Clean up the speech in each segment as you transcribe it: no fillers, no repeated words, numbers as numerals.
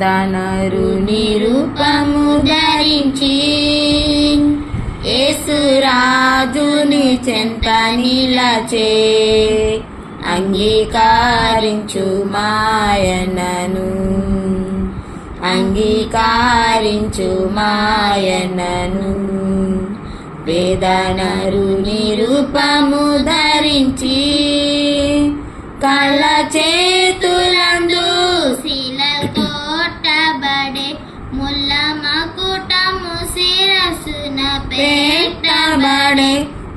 పేదనరు నిరూపము ధరించి యేసురాజుని చెంత నిలచే అంగీకరించు మాయనను అంగీకరించు మాయనను పేదనరు నిరూపము ధరించి కళ్ళ చేతులందు శిలతో కొట్టబడే ముల్ల మకుటము శిరస్సున పెట్టబడే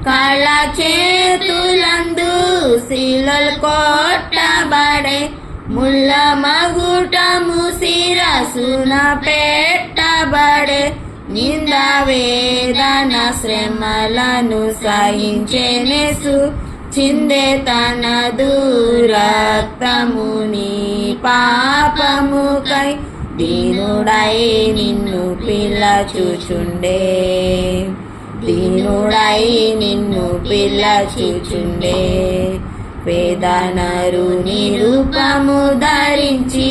కళ్ళ చేతులందు శిలలు కొట్టబడే ముల్ల మగుటము శిరస్సున పెట్టబడే నింద వేదన శ్రమలను సహించెనేసు చిందే తన రక్తముని పాపముకై దీనుడై నిన్ను పిలచుచుండే దీనుడై నిన్ను పిలచుచుండే పేదనరు నిరూపము ధరించి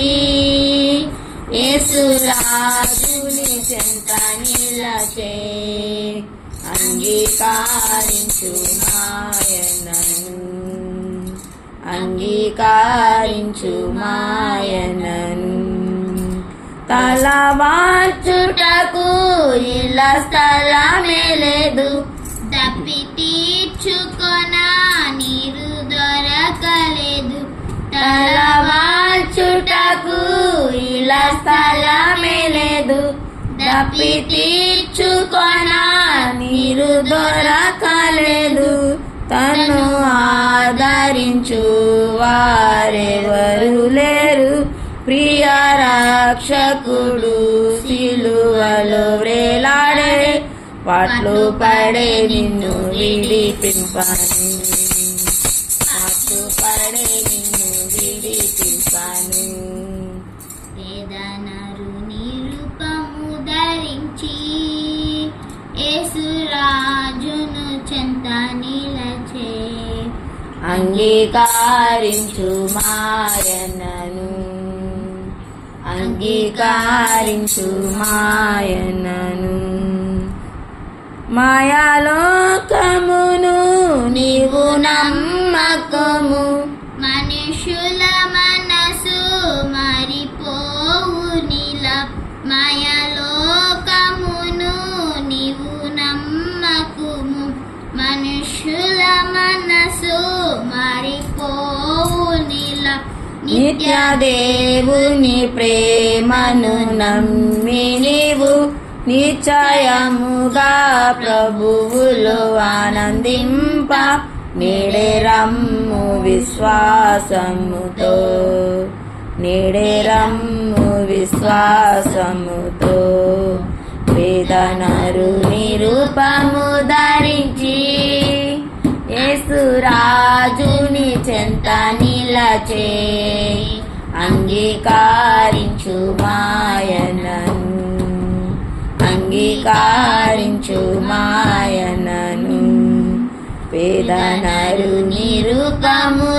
యేసురాజుని చెంత నిలచే అంగీకరించు మాయనను అంగీకరించు మాయనను తల వార్చుటకు ఇలా స్థలమే లేదు తప్పి తీర్చుకొన నీరు దొరకలేదు తల వార్చుటకు ఇలా స్థలమే లేదు తప్పి తీర్చుకొన నీరు దొరకలేదు తను ఆదరించు వారెవరు లేరు ప్రియ రక్షకుడు సిలువలో వ్రేలాడే పాటలు పడే నిన్ను విడిపింపను పాటలు పడే నిన్ను విడిపింపను పేదనరు నిరూపము ధరించి యేసురాజును చెంత నిలచే అంగీకరించు మాయనను అంగీకరించు మాయనను మాయాలోకమును నీవు నమ్మకము మనుషుల మనసు మారిపోవు నీలా మాయాలోకమును నీవు నమ్మకము మనుషుల మనసు మారిపోవు నీలా నిత్య దేవుని ప్రేమను నమ్మి నీవు నిశ్చయముగా ప్రభువులో ఆనందింప నేడే రమ్ము విశ్వాసముతో నేడే రమ్ము విశ్వాసముతో పేదనరు నిరూపము ధరించి యేసురాజుని చెంత నిలచే అంగీకరించు మాయనను అంగీకరించు మాయనను పేదనరు నిరూపము